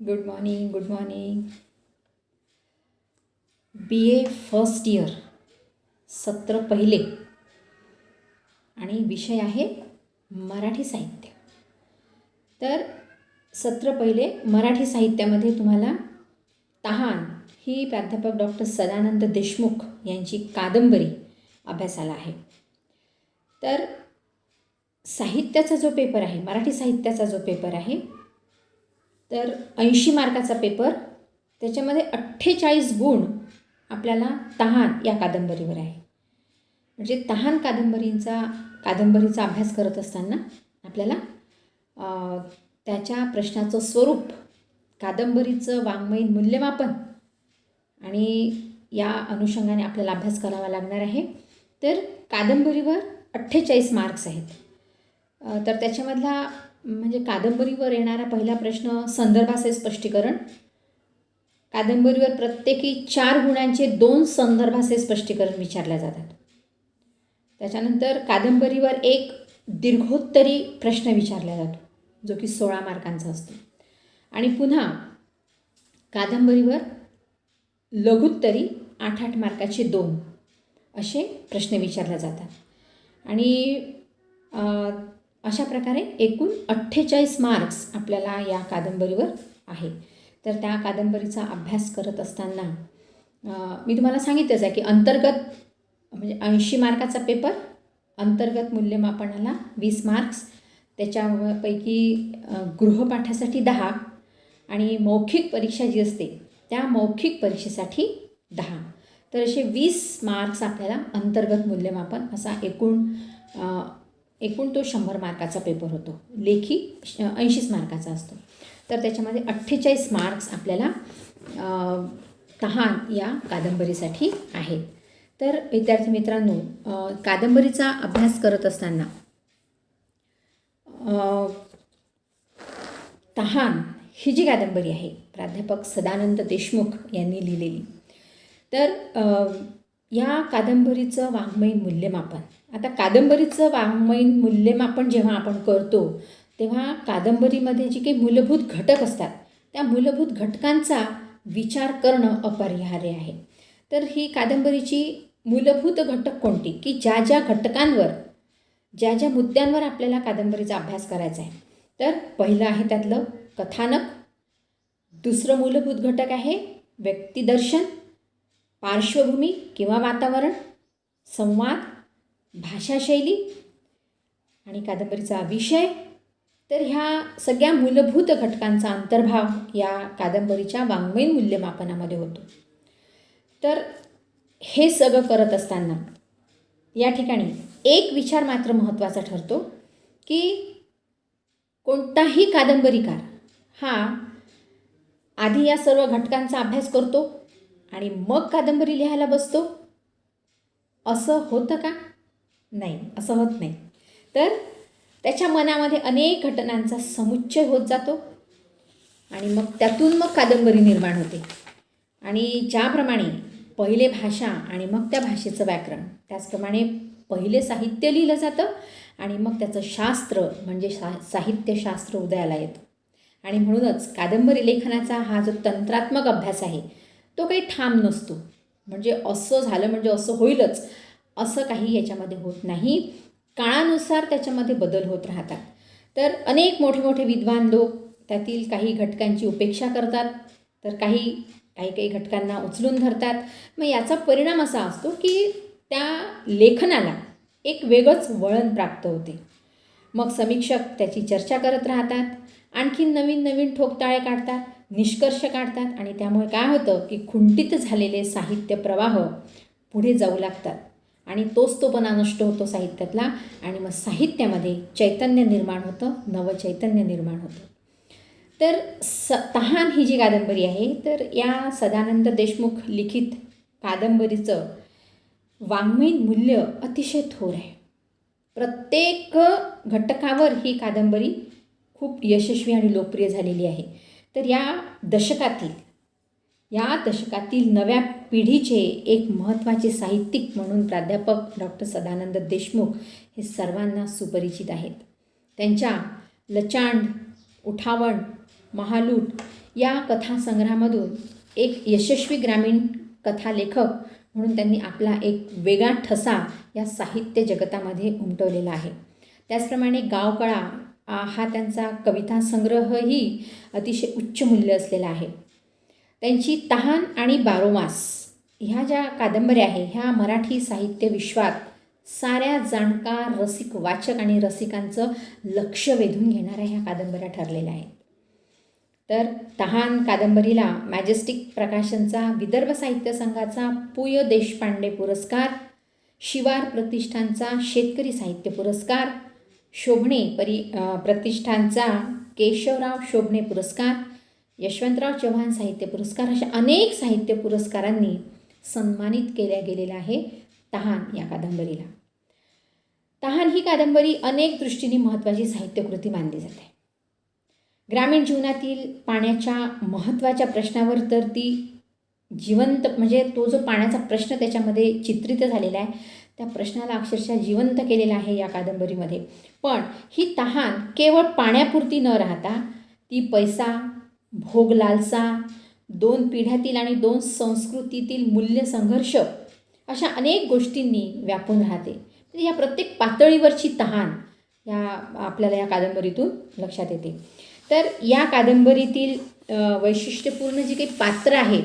Good morning. Good morning. BA first year, सत्र पहिले आणि विषय आहे मराठी साहित्य. तर सत्र पहिले मराठी साहित्यामध्ये तुम्हाला तहान ही प्राध्यापक डॉक्टर सदानंद देशमुख यांची कादंबरी अभ्यासाला आहे. तर साहित्याचा जो पेपर आहे, मराठी साहित्याचा जो पेपर आहे, तर 80 मार्काचा पेपर, त्याच्यामध्ये 48 गुण आपल्याला तहान या कादंबरीवर आहे. म्हणजे तहान कादंबरीचा अभ्यास करत असताना आपल्याला त्याच्या प्रश्नाचं स्वरूप, कादंबरीचं वाङ्मयीन मूल्यमापन आणि या अनुषंगाने आपल्याला अभ्यास करावा लागणार आहे. तर कादंबरीवर 48 मार्क्स आहेत. तर त्याच्यामधला म्हणजे कादंबरीवर येणारा पहिला प्रश्न संदर्भाचे स्पष्टीकरण. कादंबरीवर प्रत्येकी 4 गुणांचे 2 संदर्भाचे स्पष्टीकरण विचारले जातात. त्याच्यानंतर कादंबरीवर एक दीर्घोत्तरी प्रश्न विचारला जातो, जो की 16 मार्कांचा असतो. आणि पुन्हा कादंबरीवर लघुत्तरी 8-8 मार्काचे 2 असे प्रश्न विचारले जातात. आणि अशा प्रकारे एकूण 48 मार्क्स आपल्याला या कादंबरीवर आहे. तर त्या कादंबरीचा अभ्यास करत असताना मी तुम्हाला सांगितलंच आहे की अंतर्गत म्हणजे 80 मार्काचा पेपर, अंतर्गत मूल्यमापनाला 20 मार्क्स, त्याच्यापैकी गृहपाठासाठी 10 आणि मौखिक परीक्षा जी असते त्या मौखिक परीक्षेसाठी 10. तर असे 20 मार्क्स आपल्याला अंतर्गत मूल्यमापन असा एकूण तो 100 मार्काचा पेपर होतो. लेखी 80 मार्काचा असतो. तर त्याच्यामध्ये 48 मार्क्स आपल्याला तहान या कादंबरीसाठी आहेत. तर विद्यार्थी मित्रांनो, कादंबरीचा अभ्यास करत असताना तहान ही जी कादंबरी आहे प्राध्यापक सदानंद देशमुख यांनी लिहिलेली, तर या कादंबरीचं वाङ्मयीन मूल्यमापन. आता कादंबरीचं वाङ्मयीन मूल्यमापन जेव्हा आपण करतो तेव्हा कादंबरीमध्ये जी काही मूलभूत घटक असतात त्या मूलभूत घटकांचा विचार करणं अपरिहार्य आहे. तर ही कादंबरीची मूलभूत घटक कोणती, की ज्या ज्या घटकांवर, ज्या ज्या मुद्द्यांवर आपल्याला कादंबरीचा अभ्यास करायचा आहे. तर पहिलं आहे त्यातलं कथानक. दुसरं मूलभूत घटक आहे व्यक्तिदर्शन, पार्श्वभूमी किंवा वातावरण, संवाद, भाषाशैली आणि कादंबरीचा विषय. तर ह्या सगळ्या मूलभूत घटकांचा अंतर्भाव या कादंबरीच्या वाङ्मयीन मूल्यमापनामध्ये होतो. तर हे सगळं करत असताना या ठिकाणी एक विचार मात्र महत्त्वाचा ठरतो, की कोणताही कादंबरीकार हा आधी या सर्व घटकांचा अभ्यास करतो आणि मग कादंबरी लिहायला बसतो. असं होतं का? नाही, असं होत नाही. तर त्याच्या मनामध्ये अनेक घटनांचा समुच्चय होत जातो आणि मग त्यातून मग कादंबरी निर्माण होते. आणि ज्याप्रमाणे पहिले भाषा आणि मग त्या भाषेचं व्याकरण, त्याचप्रमाणे पहिले साहित्य लिहिलं जातं आणि मग त्याचं शास्त्र म्हणजे साहित्यशास्त्र उदयाला येतं. आणि म्हणूनच कादंबरी लेखनाचा हा जो तंत्रात्मक अभ्यास आहे तो काही ठाम नसतो. म्हणजे असं झालं म्हणजे असं होईलच असं काही याच्यामध्ये होत नाही. काळानुसार त्याच्यामध्ये बदल होत राहतात. तर अनेक मोठे मोठे विद्वान लोक त्यातील काही घटकांची उपेक्षा करतात, तर काही घटकांना उचलून धरतात. मग याचा परिणाम असा असतो की त्या लेखनाला एक वेगळंच वळण प्राप्त होते. मग समीक्षक त्याची चर्चा करत राहतात, आणखीन नवीन नवीन ठोकताळे काढतात, निष्कर्ष काढतात आणि त्यामुळे काय होतं की खुंटीत झालेले साहित्य प्रवाह पुढे जाऊ लागतात आणि तोचतोपणा नष्ट होतो साहित्यातला. आणि मग साहित्यामध्ये चैतन्य निर्माण होतं, नवचैतन्य निर्माण होतं. तर तहान ही जी कादंबरी आहे, तर या सदानंद देशमुख लिखित कादंबरीचं वाङ्मयीन मूल्य अतिशय थोर आहे. प्रत्येक घटकावर ही कादंबरी खूप यशस्वी आणि लोकप्रिय झालेली आहे. तर या दशकातील नव्या पिढीचे एक महत्त्वाचे साहित्यिक म्हणून प्राध्यापक डॉक्टर सदानंद देशमुख हे सर्वांना सुपरिचित आहेत. त्यांच्या लचांड, उठावण, महालूट या कथासंग्रहामधून एक यशस्वी ग्रामीण कथा लेखक म्हणून त्यांनी आपला एक वेगळा ठसा या साहित्य जगतामध्ये उमटवलेला आहे. त्याचप्रमाणे गावकळा हा त्यांचा कविता संग्रहही अतिशय उच्च मूल्य असलेला आहे. त्यांची तहान आणि बारोमास ह्या ज्या कादंबऱ्या आहे ह्या मराठी साहित्य विश्वात साऱ्या जाणकार रसिक वाचक आणि रसिकांचं लक्ष वेधून घेणाऱ्या ह्या कादंबऱ्या ठरलेल्या आहेत. तर तहान कादंबरीला मॅजेस्टिक प्रकाशनचा विदर्भ साहित्य संघाचा पु. य. देशपांडे पुरस्कार, शिवार प्रतिष्ठानचा शेतकरी साहित्य पुरस्कार, शोभणे प्रतिष्ठानचा केशवराव शोभणे पुरस्कार, यशवंतराव चव्हाण साहित्य पुरस्कार अशा अनेक साहित्य पुरस्कारांनी सन्मानित केल्या गेलेल्या आहे तहान या कादंबरीला. तहान ही कादंबरी अनेक दृष्टीने महत्त्वाची साहित्यकृती मानली जाते. ग्रामीण जीवनातील पाण्याच्या महत्त्वाच्या प्रश्नावर तर ती जिवंत म्हणजे तो जो पाण्याचा प्रश्न त्याच्यामध्ये चित्रित झालेला आहे त्या प्रश्नाला अक्षरशः जिवंत केलेला आहे या कादंबरीमध्ये. पण ही तहान केवळ पाण्यापुरती न राहता ती पैसा, भोग लालसा, 2 पिढ्यातील आणि 2 संस्कृतीतील मूल्य संघर्ष अशा अनेक गोष्टींनी व्यापून राहते. तर या प्रत्येक पातळीवरची तहान या आपल्याला या कादंबरीतून लक्षात येते. तर या कादंबरीतील वैशिष्ट्यपूर्ण जी काही पात्र आहे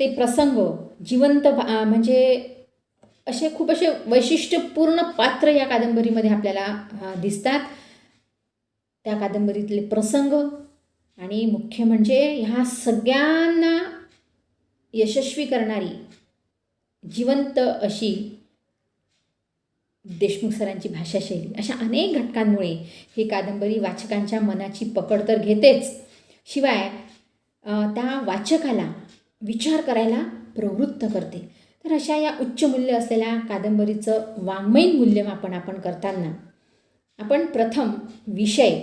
ते प्रसंग जिवंत म्हणजे खूप असे वैशिष्ट्यपूर्ण पात्र या कादंबरीमध्ये आपल्याला दिसतात. त्या कादंबरीतले प्रसंग आणि मुख्य म्हणजे ह्या सगळ्यांना यशस्वी करणारी जिवंत अशी देशमुख सरांची भाषाशैली अशा अनेक घटकांमुळे ही कादंबरी वाचकांच्या मनाची पकड तर घेतेच, शिवाय त्या वाचकाला विचार करायला प्रवृत्त करते. तर अशा या उच्च मूल्य असलेल्या कादंबरीचं वाङ्मयीन मूल्यमापन आपण करताना आपण प्रथम विषय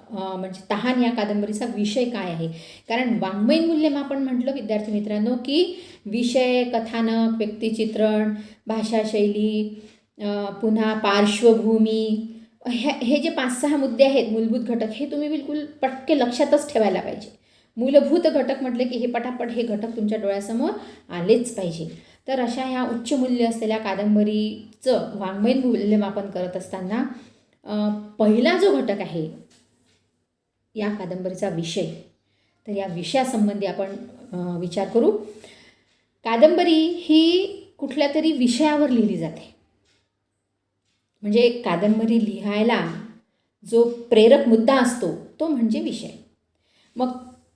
म्हणजे तहान या कादंबरीचा विषय काय आहे. कारण वाङ्मयीन मूल्यमापन म्हटलं विद्यार्थी मित्रांनो की विषय, कथानक, व्यक्तिचित्रण, भाषाशैली, पुन्हा पार्श्वभूमी हे जे 5-6 मुद्दे आहेत मूलभूत घटक हे तुम्ही बिलकुल पटके लक्षातच ठेवायला पाहिजे. मूलभूत घटक म्हटले की हे पटापट हे घटक तुमच्या डोळ्यासमोर आलेच पाहिजे. तर अशा ह्या उच्च मूल्य असलेल्या कादंबरीचं वाङ्मयीन मूल्यमापन करत असताना पहिला जो घटक आहे या कादंबरीचा विषय, तर या विषयासंबंधी आपण विचार करू. कादंबरी ही कुठल्या तरी विषयावर लिहिली जाते. म्हणजे कादंबरी लिहायला जो प्रेरक मुद्दा असतो तो म्हणजे विषय. मग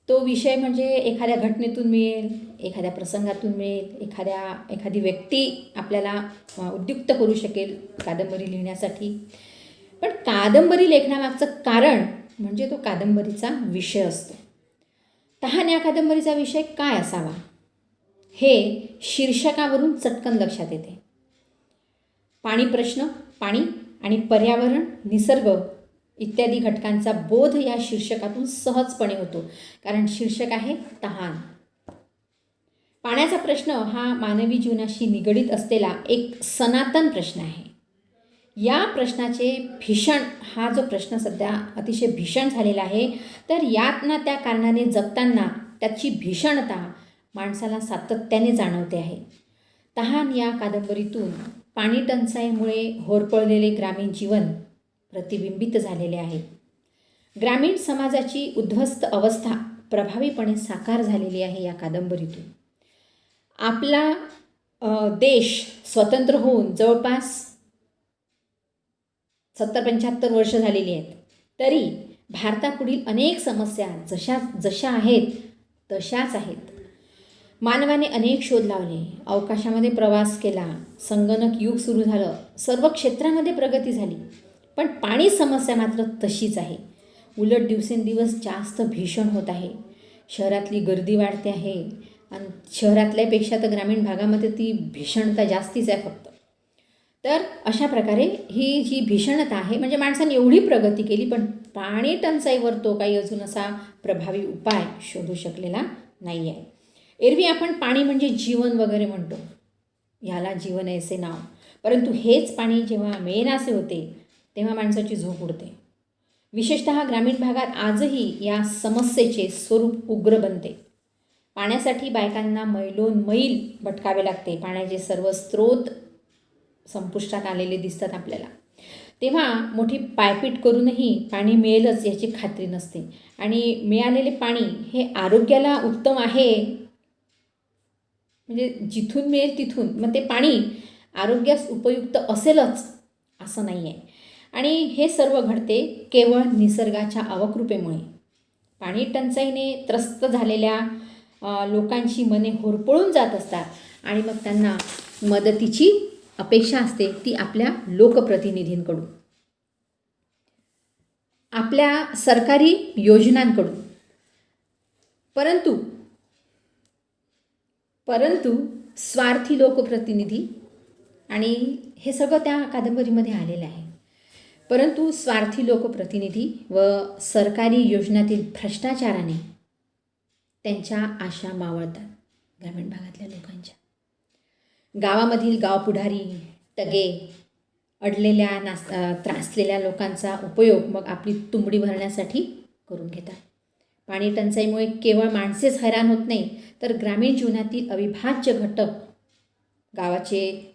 तो विषय म्हणजे एखाद्या घटनेतून मिळेल, एखाद्या प्रसंगातून मिळेल, एखादी व्यक्ती आपल्याला उद्युक्त करू शकेल कादंबरी लिहिण्यासाठी. पण कादंबरी लेखनामागचं कारण म्हणजे तो कादंबरीचा विषय असतो. तहान या कादंबरीचा विषय काय असावा हे शीर्षकावरून चटकन लक्षात येते. पाणी प्रश्न, पाणी आणि पर्यावरण, निसर्ग इत्यादी घटकांचा बोध या शीर्षकातून सहजपणे होतो. कारण शीर्षक आहे तहान. पाण्याचा प्रश्न हा मानवी जीवनाशी निगडीत असलेला एक सनातन प्रश्न आहे. या प्रश्नाचे भीषण हा जो प्रश्न सध्या अतिशय भीषण झालेला आहे, तर यात ना त्या कारणाने जगताना त्याची भीषणता माणसाला सातत्याने जाणवते आहे. तहान या कादंबरीतून पाणी टंचाईमुळे होरपळलेले ग्रामीण जीवन प्रतिबिंबित झालेले आहे. ग्रामीण समाजाची उद्ध्वस्त अवस्था प्रभावीपणे साकार झालेली आहे या कादंबरीतून. आपला देश स्वतंत्र होऊन जवळपास 70-75 वर्ष झालेली आहेत. तरी भारतापुढील अनेक समस्या जशा आहेत तशाच आहेत. मानवाने अनेक शोध लावले, अवकाशामध्ये प्रवास केला, संगणक युग सुरू झालं, सर्व क्षेत्रामध्ये प्रगती झाली. पण पाणी समस्या मात्र तशीच आहे. उलट दिवसेंदिवस जास्त भीषण होत आहे. शहरातली गर्दी वाढते आहे आणि शहरातल्यापेक्षा तर ग्रामीण भागामध्ये ती भीषणता जास्तीच आहे फक्त. तर अशा प्रकारे ही जी भीषणता आहे म्हणजे माणसाने एवढी प्रगती केली पण पाणी टंचाईवर तो काही अजून असा प्रभावी उपाय शोधू शकलेला नाही आहे. एरवी आपण पाणी म्हणजे जीवन वगैरे म्हणतो, ह्याला जीवन ऐसे नाव. परंतु हेच पाणी जेव्हा मिळेनासे होते तेव्हा माणसाची झोप उडते. विशेषतः ग्रामीण भागात आजही या समस्येचे स्वरूप उग्र बनते. पाण्यासाठी बायकांना मैलोन मैल भटकावे लागते. पाण्याचे सर्व स्रोत संपुष्टात आलेले दिसतात आपल्याला. तेव्हा मोठी पायपीट करूनही पाणी मिळेलच याची खात्री नसते. आणि मिळालेले पाणी हे आरोग्याला उत्तम आहे म्हणजे जिथून मिळेल तिथून, मग ते पाणी आरोग्यास उपयुक्त असेलच असं नाही आहे. आणि हे सर्व घडते केवळ निसर्गाच्या अवकृपेमुळे. पाणी टंचाईने त्रस्त झालेल्या लोकांची मने होरपळून जात असतात आणि मग त्यांना मदतीची अपेक्षा असते, ती आपल्या लोकप्रतिनिधींकडून, आपल्या सरकारी योजनांकडून. परंतु स्वार्थी लोकप्रतिनिधी, आणि हे सगळं त्या कादंबरीमध्ये आलेलं आहे, परंतु स्वार्थी लोकप्रतिनिधी व सरकारी योजनातील भ्रष्टाचाराने त्यांच्या आशा मावळतात ग्रामीण भागातल्या लोकांच्या. गावामधील गावपुढारी, टगे, अडलेल्या त्रासलेल्या लोकांचा उपयोग मग आपली तुंबडी भरण्यासाठी करून घेतात. पाणी टंचाईमुळे केवळ माणसेच हैराण होत नाही, तर ग्रामीण जीवनातील अविभाज्य घटक, गावाचे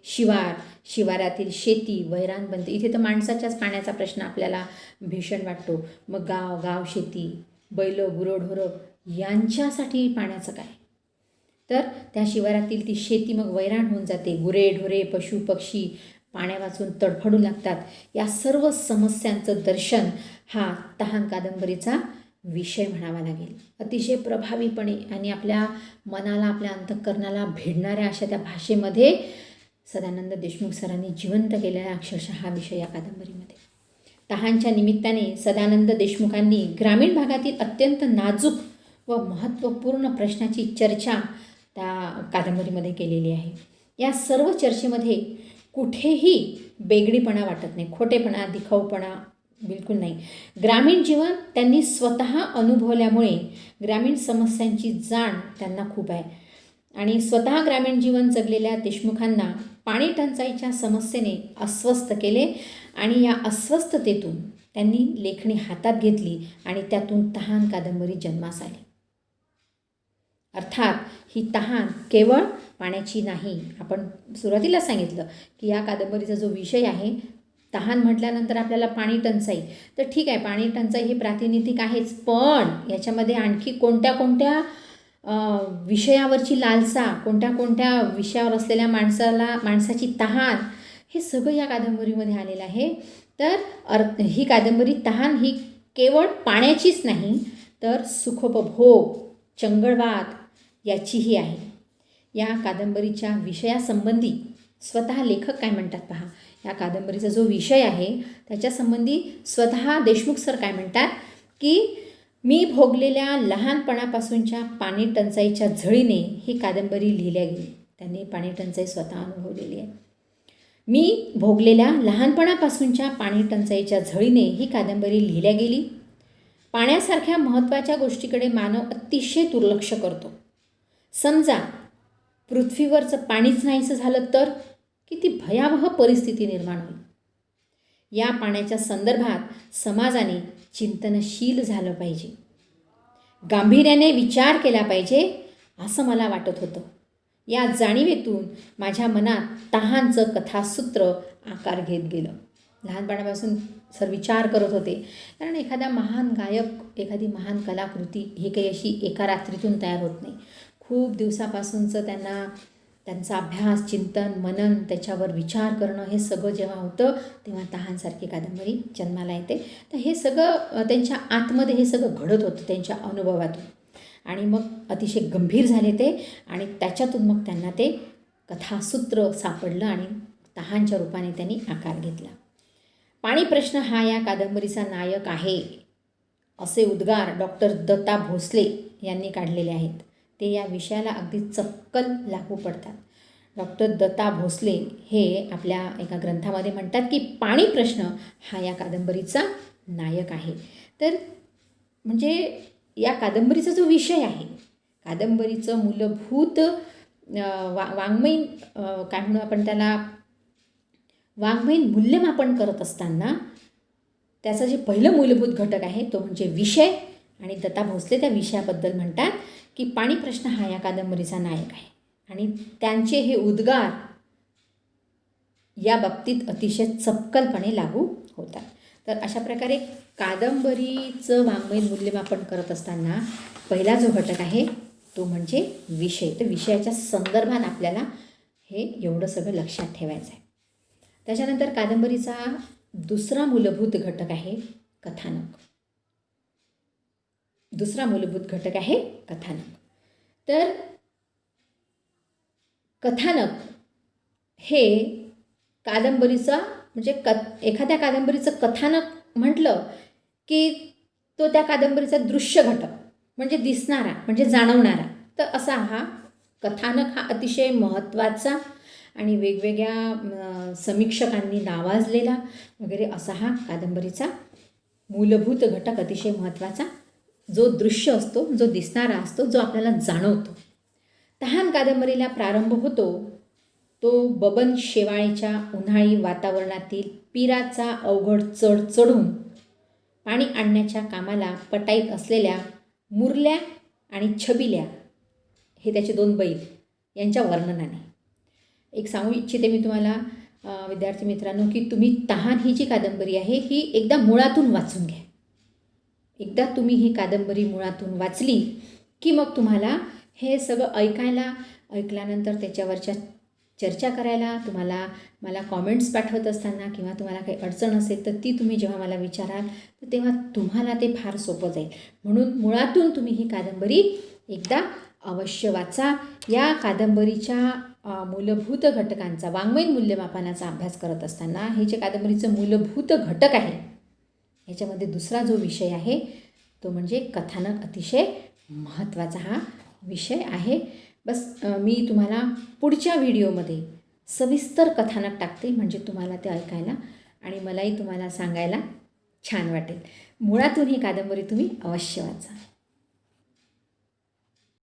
शिवारातील शेती वैराण बनते. इथे तर माणसाच्याच पाण्याचा प्रश्न आपल्याला भीषण वाटतो. मग गाव शेती, बैल गुरंढोरं यांच्यासाठी पाण्याचं काय? तर त्या शिवारातील ती शेती मग वैराण होऊन जाते. गुरेढोरे, पशु पक्षी पाण्या वाचून तडफडू लागतात. या सर्व समस्यांचं दर्शन हा तहान कादंबरीचा विषय म्हणावा लागेल. अतिशय प्रभावीपणे आणि आपल्या मनाला, आपल्या अंतःकरणाला भिडणाऱ्या अशा त्या भाषेमध्ये सदानंद देशमुख सरांनी जिवंत केलेला अक्षरशः हा विषय या कादंबरीमध्ये. तहानच्या निमित्ताने सदानंद देशमुखांनी ग्रामीण भागातील अत्यंत नाजूक व महत्त्वपूर्ण प्रश्नाची चर्चा त्या कादंबरीमध्ये केलेली आहे. या सर्व चर्चेमध्ये कुठेही बेगडीपणा वाटत नाही, खोटेपणा, दिखाऊपणा बिलकुल नाही. ग्रामीण जीवन त्यांनी स्वतः अनुभवल्यामुळे ग्रामीण समस्यांची जाण त्यांना खूप आहे. आणि स्वतः ग्रामीण जीवन जगलेल्या देशमुखांना पाणी टंचाईच्या समस्येने अस्वस्थ केले आणि या अस्वस्थतेतून त्यांनी लेखणी हातात घेतली आणि त्यातून तहान कादंबरी जन्मास आली. अर्थात ही तहान केवळ पाण्याची नाही. आपण सुरुवातीला सांगितलं की या कादंबरीचा जो विषय आहे, तहान म्हटल्यानंतर आपल्याला पाणी टंचाई, तर ठीक आहे, पाणी टंचाई हे प्रातिनिधिक आहेच, पण याच्यामध्ये आणखी कोणत्या विषयावरची लालसा, कोणत्या विषयावर असलेल्या माणसाची तहान, हे सगळं या कादंबरीमध्ये आलेलं आहे. तर ही कादंबरी तहान ही केवळ पाण्याचीच नाही, तर सुखोपभोग, चंगळवाद याचीही आहे. या कादंबरीच्या विषयासंबंधी स्वतः लेखक काय म्हणतात पहा. या कादंबरीचा जो विषय आहे त्याच्यासंबंधी स्वतः देशमुख सर काय म्हणतात की मी भोगलेल्या लहानपणापासूनच्या पाणी टंचाईच्या झळीने ही कादंबरी लिहिल्या गेली. त्यांनी पाणी टंचाई स्वतः अनुभवलेली आहे. मी भोगलेल्या लहानपणापासूनच्या पाणी टंचाईच्या झळीने ही कादंबरी लिहिल्या गेली. पाण्यासारख्या महत्त्वाच्या गोष्टीकडे मानव अतिशय दुर्लक्ष करतो. समजा पृथ्वीवरचं पाणीच नाहीसं झालं तर किती भयावह परिस्थिती निर्माण होईल. या पाण्याच्या संदर्भात समाजाने चिंतनशील झालं पाहिजे, गांभीर्याने विचार केला पाहिजे असं मला वाटत होतं. या जाणीवेतून माझ्या मनात तहानचं कथासूत्र आकार घेत गेलं. लहानपणापासून सर विचार करत होते, कारण एखादा महान गायक, एखादी महान कलाकृती ही काही अशी एका रात्रीतून तयार होत नाही. खूप दिवसापासूनचं त्यांचा अभ्यास, चिंतन, मनन, त्याच्यावर विचार करणं, हे सगळं जेव्हा होतं तेव्हा तहानसारखी कादंबरी जन्माला येते. तर हे सगळं त्यांच्या आतमध्ये हे सगळं घडत होतं त्यांच्या अनुभवातून, आणि मग अतिशय गंभीर झाले ते, आणि त्याच्यातून मग त्यांना ते कथासूत्र सापडलं आणि तहानच्या रूपाने त्यांनी आकार घेतला. पाणी प्रश्न हा या कादंबरीचा नायक आहे असे उद्गार डॉक्टर दत्ता भोसले यांनी काढलेले आहेत. ते या विषयाला अगदी चपकल लागू पडतात. डॉक्टर दत्ता भोसले हे आपल्या एका ग्रंथामध्ये म्हणतात की पाणी प्रश्न हा या कादंबरीचा नायक आहे. तर म्हणजे या कादंबरीचा जो विषय आहे, कादंबरीचं मूलभूत वाङ्मयीन काय म्हणू आपण त्याला, वाङ्मयीन मूल्यमापन करत असताना त्याचं जे पहिलं मूलभूत घटक आहे तो म्हणजे विषय. आणि दत्ता भोसले त्या विषयाबद्दल म्हणतात की पाणी प्रश्न हा या कादंबरीचा नायक आहे आणि त्यांचे हे उद्गार या बाबतीत अतिशय चपकलपणे लागू होतात. तर अशा प्रकारे कादंबरीचं वाङ्मयीन मूल्यमापन करत असताना पहिला जो घटक आहे तो म्हणजे विषय. तर विषयाच्या संदर्भात आपल्याला हे एवढं सगळं लक्षात ठेवायचं आहे. त्याच्यानंतर कादंबरीचा दुसरा मूलभूत घटक आहे कथानक. दुसरा मूलभूत घटक आहे कथानक. तर कथानक हे कादंबरीचा म्हणजे एखाद्या कादंबरीचं कथानक म्हटलं की तो त्या कादंबरीचा दृश्य घटक म्हणजे दिसणारा म्हणजे जाणवणारा. तर असा हा कथानक हा अतिशय महत्त्वाचा आणि वेगवेगळ्या समीक्षकांनी नावाजलेला वगैरे असा हा कादंबरीचा मूलभूत घटक अतिशय महत्त्वाचा, जो दृश्य असतो, जो दिसणारा असतो, जो आपल्याला जाणवतो. तहान कादंबरीला प्रारंभ होतो तो बबन शेवाळेच्या उन्हाळी वातावरणातील पिराचा अवघड चढ चढून पाणी आणण्याच्या कामाला पटाईत असलेल्या मुरल्या आणि छबिल्या हे त्याचे 2 बैल यांच्या वर्णनाने. एक सांगू इच्छिते मी तुम्हाला विद्यार्थी मित्रांनो की तुम्ही तहान ही जी कादंबरी आहे ही एकदा मुळातून वाचून घ्या. एकदा तुम्ही ही कादंबरी मुळातून वाचली की मग तुम्हाला हे सगळं ऐकल्यानंतर त्याच्यावरच्या चर्चा करायला तुम्हाला मला कॉमेंट्स पाठवत असताना किंवा तुम्हाला काही अडचण असेल तर ती तुम्ही जेव्हा मला विचाराल तर तेव्हा तुम्हाला ते फार सोपं जाईल. म्हणून मुळातून तुम्ही ही कादंबरी एकदा अवश्य वाचा. या कादंबरीच्या मूलभूत घटकांचा वाङ्मयीन मूल्यमापनाचा अभ्यास करत असताना हे जे कादंबरीचं मूलभूत घटक आहे ह्याच्यामध्ये दुसरा जो विषय आहे तो म्हणजे कथानक. अतिशय महत्त्वाचा हा विषय आहे. बस मी तुम्हाला पुढच्या व्हिडिओमध्ये सविस्तर कथानक टाकते म्हणजे तुम्हाला ते ऐकायला आणि मलाही तुम्हाला सांगायला छान वाटेल. मुळातून ही कादंबरी तुम्ही अवश्य वाचा.